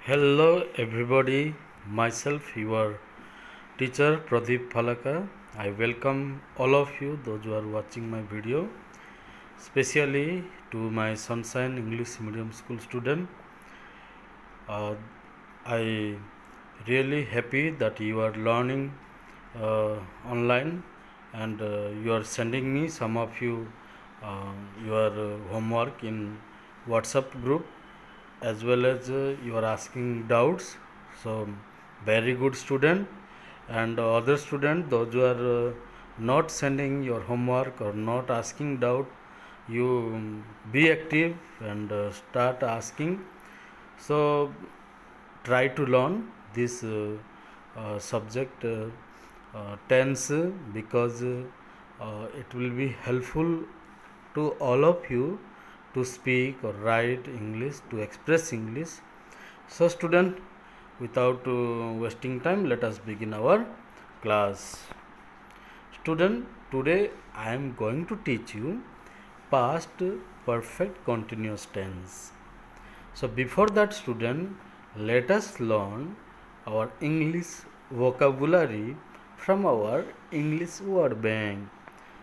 Hello everybody, myself your teacher Pradeep Phalaka. I welcome all of you those who are watching my video, especially to my Sunshine English Medium School student. Uh, I really happy that you are learning online and you are sending me some of your homework in WhatsApp group as well as you are asking doubts. So very good student, and other student those who are not sending your homework or not asking doubt, you be active and start asking. So try to learn this subject tense, because it will be helpful to all of you to speak or write English, to express English. So student, without wasting time, let us begin our class. Student, today I am going to teach you past perfect continuous tense. So before that student, let us learn our English vocabulary from our English word bank.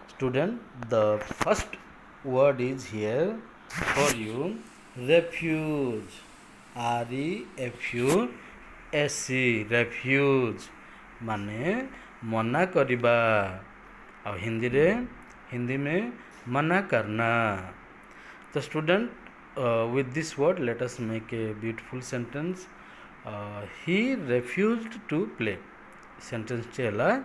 Student, the first word is here for you, refuge. REFUGE, refuge माने मना करिबा, और हिंदी में मना करना. तो student, with this word let us make a beautiful sentence. He refused to play. Sentence चला,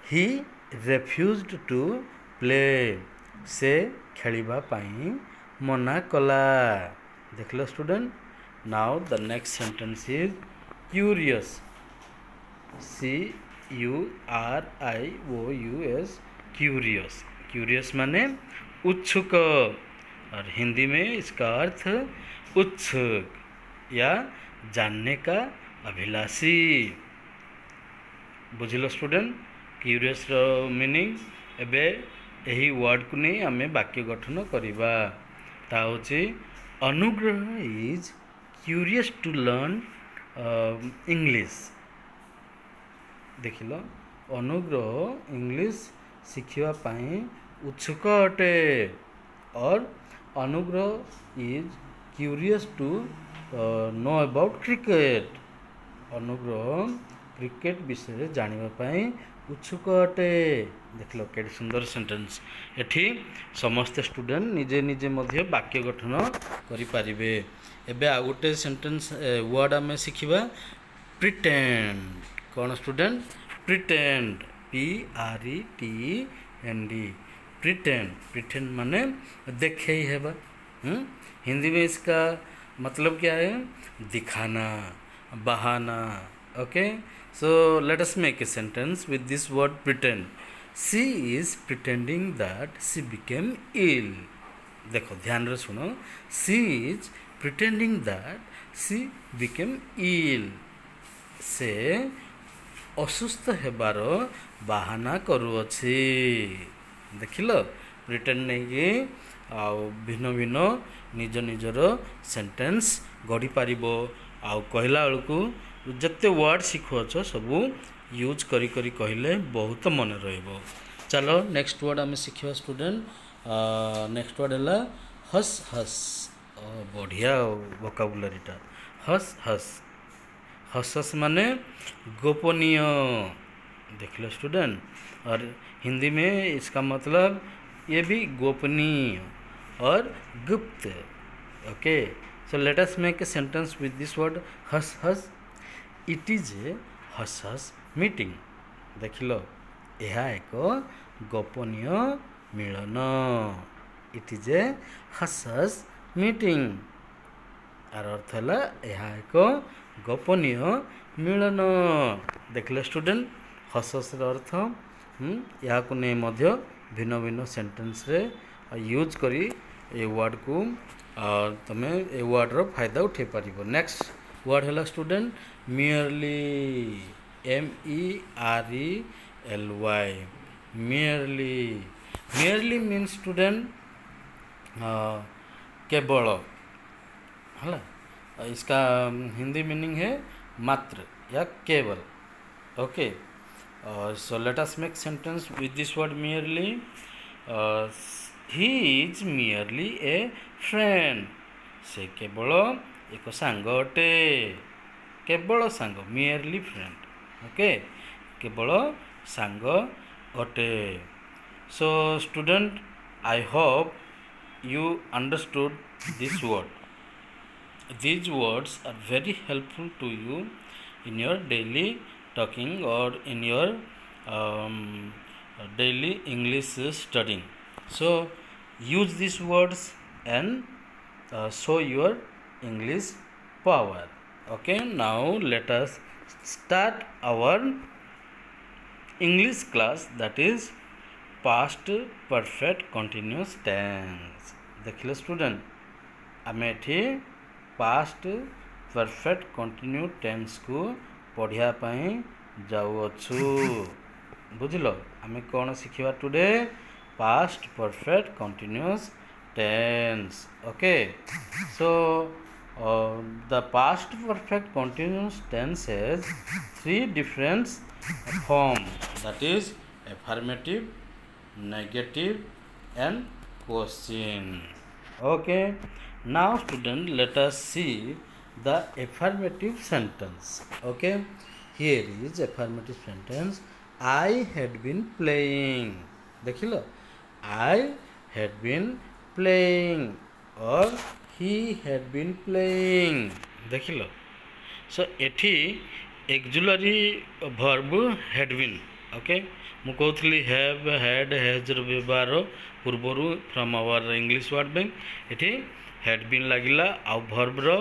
he refused to play. से खेलिबा पाई मना कला. देख लो student. Now the next sentence is curious. CURIOUS, curious. Curious माने उत्सुक, और हिंदी में इसका अर्थ उत्सुक या जानने का अभिलाषी. बुझिल स्टूडेंट क्यूरियस रो मीनिंग. एबे यही वर्ड को नहीं आम वाक्य गठन करवा. ता होची Anugrah is curious to learn English. देख लो, अनुग्रह इंग्लिश शिखिबा पाई उत्सुक अटे, और Anugrah is curious to know about cricket. Anugrah cricket विषय जानिबा पाई उत्सुक अटे. देख लो के सुंदर सेंटेंस. एठी समस्त स्टूडेंट निजे निजे मध्य वाक्य गठन करि पारिबे. एबे आ गोटे सेंटेंस वर्ड आमे शिखिबा, प्रिटेंड. कौन student? Pretend. PRETEND. Pretend. Pretend माने देखे ही है. हिंदी में इसका मतलब क्या है? दिखाना, बहाना. Okay, so let us make a sentence with this word pretend. She is pretending that she became ill. देखो ध्यान रे सुनो. She is pretending that she became ill. से असुस्थ हेबार बाहाना करुअछि. देखिल, प्रिटेंड नहीं कि भिन्न भिन्न निज निजर सेंटेंस गढ़ी पारिबो. आउ कहला बेलू जिते वर्ड शिखुच सब यूज करी करी कहले बहुत मन रहिबो. चलो नेक्स्ट वर्ड आम शिखा स्टूडेंट. नेक्स्ट वर्ड है हस हस. बढ़िया वोकाबुलरीटा. हस हस. हस हस माने गोपनीय. देख लो स्टूडेंट, और हिंदी में इसका मतलब ये भी गोपनीय और गुप्त. Okay, so let us make a sentence with this word hush hush. It is a hush hush meeting. देख लो, यह एक गोपनीय मिलन. It is a hush hush meeting. आर अर्थ है यह एक गोपनीय मिलन. देख लो स्टूडेंट, हस हस अर्थ या भिन्न भिन्न सेंटेंस रे यूज करी ए वर्ड को तमें ए वर्ड रो फायदा उठे पारिबो. नेक्स्ट वर्ड है student merely. MERELY. merely. merely means student केवल. है इसका हिंदी मीनिंग है मात्र या केवल. Okay. So let us make sentence with this word merely. He is merely a friend. से केवल एक सांग अटे. केवल सांग, merely friend. ओके, केवल सांग अटे. So student, I hope you understood this word. These words are very helpful to you in your daily talking or in your daily English studying. So use these words and show your English power. Okay, now let us start our English class, that is past perfect continuous tense. देखिले student, आम एठी past perfect continue tense को पढ़ाई जाऊछु. बुझल, आम कौन शिखा today? Past perfect continuous tense. Okay. So the past perfect continuous tense has 3 different form, that is affirmative, negative and question. Okay, now student, let us see the affirmative sentence. Okay, here is affirmative sentence. I had been playing. देखिलो, I had been playing or he had been playing. देखिलो. So एठी auxiliary verb had been. Okay, मु कहूली have, had, has व्यवहार पूर्वर from our English word bank. एठी had been लगिला आउ वर्ब रो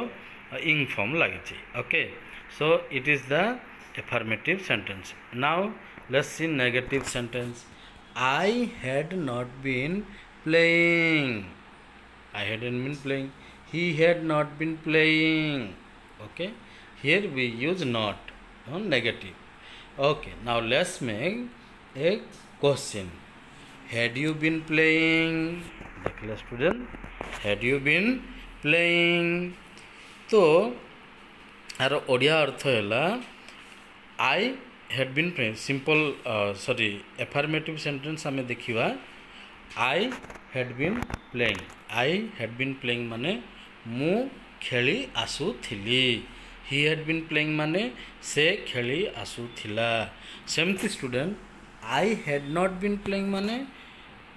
इंग फॉर्म लगी. Okay, so it is the affirmative sentence. Now let's see negative sentence. I had not been playing. I hadn't been playing. He had not been playing. Okay, here we use not on negative. Okay, now let's make a question. Had you been playing? देखिए student, had you been playing? तो यार ओडिया अर्थ है I had been playing. Simple sorry affirmative sentence आम देखा. I had been playing. I had been playing माने मु खेली आसुथिली. He had been playing माने से खेली आसुथिला. सेमती student, I had not been playing माने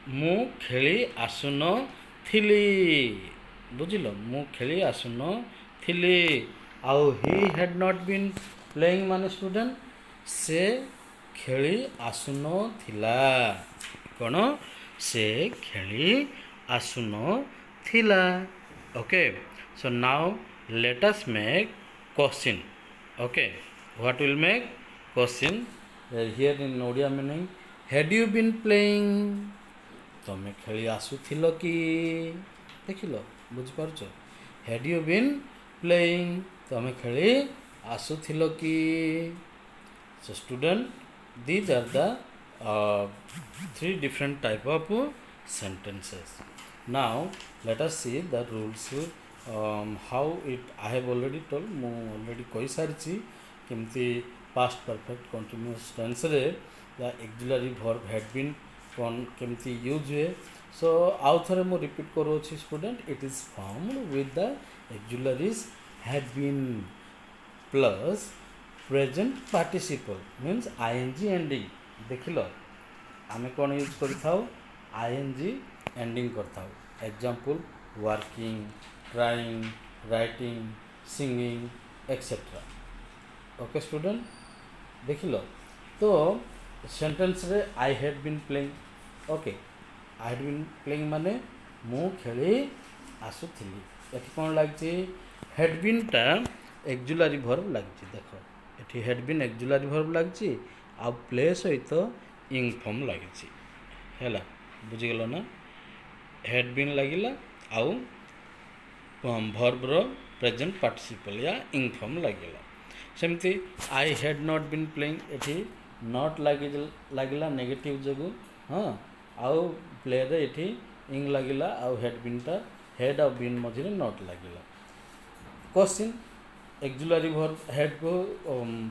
मु खेली आसुन थिली. बुझिल, मु खेली आसुन थिली. आउ he had not been playing माने स्टूडेंट से खेली आसुन थिला. कौन? से खेली आसुन थिला. Okay, so now let us make question. Okay, what will make question? Here in Odia meaning, had you been playing? तमें खेली आसुथिल कि? देखिल, बुझिपारुछ. had you been playing? तमें खेली आसुथिल कि? So student, these are the 3 different type of sentences. Now let us see the rules. How it I have already told, ମୁଁ already कही सारी केमती past perfect continuous tense रे the auxiliary verb had been कौन केमती use हुए. सो आउ थरे मु रिपीट करोछि student. It is formed with the auxiliaries had been plus present participle means ing ending. देखिलो, आमे कौन यूज करथाउ? ing ending करथाउ. Example working, trying, writing, singing, etc. Okay student, देख लो. तो सेंटेंस रे I had been playing. Okay, I had been playing माने मु खेली आसुथिली. एठी कोन लागछि? हैड बीन टा एक्जुलरी वर्ब लागछि. देखो, एठी हैड बीन एक्जुलरी वर्ब लागछि आ प्ले सहित इंग फॉर्म लागछि. हैला, बुझि गेलो ना? हैड बीन लागिला आउ वर्ब रो प्रेजेंट पार्टिसिपल या इंग फॉर्म लगिला. सेमती I had not been playing. एठी नॉट लागिला नेगेटिव जगु. हाँ, आउ प्ले रे एठी इंग लागिला आउ हैड बीन टा हेड ऑफ बीन मझिरे नॉट लागिला. क्वेश्चन एक्जुलारी वर्ब हेड को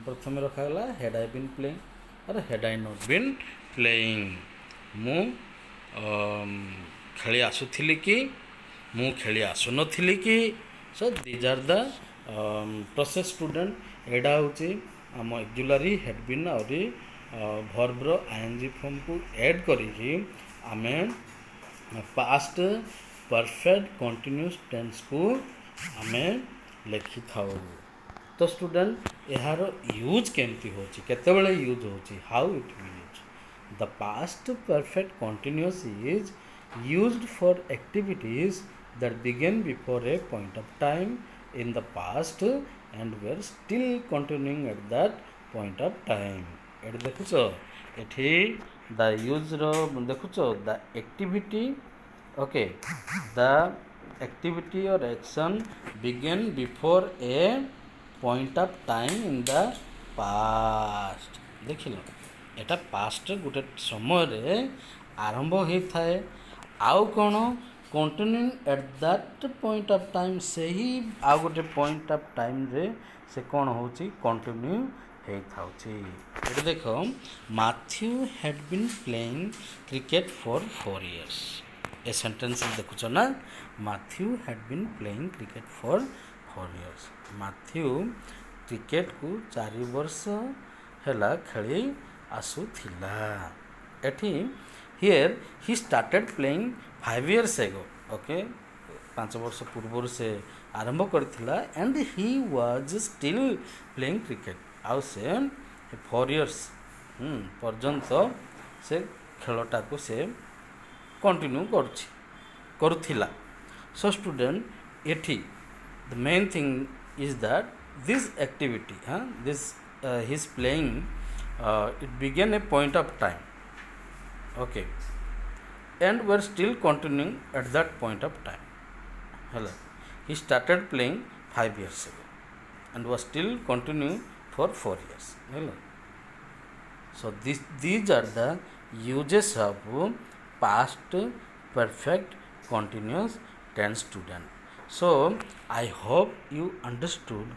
प्रथम रखागला हेड आई बीन प्लेइंग और had I not been playing मु खेली आसुथिली कि मु खेली आसुनथिली कि so these are the process student एडा होची आम एक्जुलारी हेड बीन और वर्बर आईएनजी फॉर्म को ऐड करी आमे पास्ट परफेक्ट कंटिन्यूअस टेंस को आमे लिखि थाउ तो स्टूडेंट यार यूज केमती होची केतेबेले यूज होची how it use the past perfect continuous is used for activities that began before a point of time in the past and were still continuing at that point of time एट देखुच एठी the use रो देखुच the activity okay the activity और action began before a point of time in the past देखिल एटा past गोटे समय रे आरंभ होता है आउ कौन continuing at that point of time से ही आउ गोटे पॉइंट ऑफ टाइम रे से कौन होची कंटिन्यू होता है देख Matthew had been playing cricket for 4 years a sentence देखुच ना Matthew had been playing cricket for 4 years Matthew cricket को 4 वर्ष हैला खेली आसुथिला एठी here he started playing 5 years ago okay 5 वर्ष पूर्व से आरंभ करथिला and he was still playing cricket आउ से 4 years पर्यंत से खेलटा को से कंटिन्यू करुथिला सो स्टूडेंट एठी the main thing is that this activity this his playing it began A point of time okay and were still continuing at that point of time hello he started playing 5 years ago and was still continuing for 4 years hello so these are the uses of past perfect continuous tense student so I hope you understood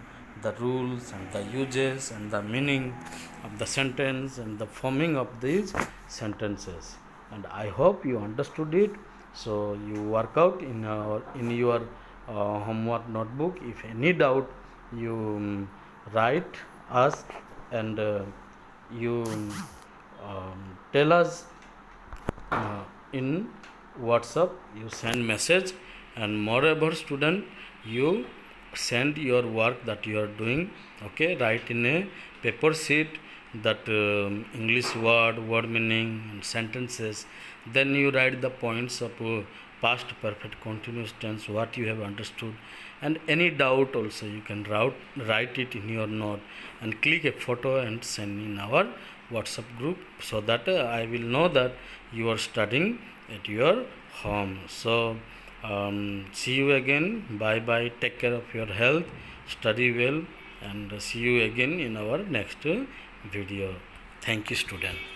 the rules and the uses and the meaning of the sentence and the forming of these sentences and I hope you understood it so you work out in your homework notebook if any doubt you write us and you tell us in WhatsApp you send message and moreover student you send your work that you are doing okay write in a paper sheet that English word meaning and sentences then you write the points of past perfect continuous tense what you have understood and any doubt also you can write it in your note and click a photo and send in our WhatsApp group so that I will know that you are studying at your home so see you again bye bye take care of your health study well and see you again in our next video thank you student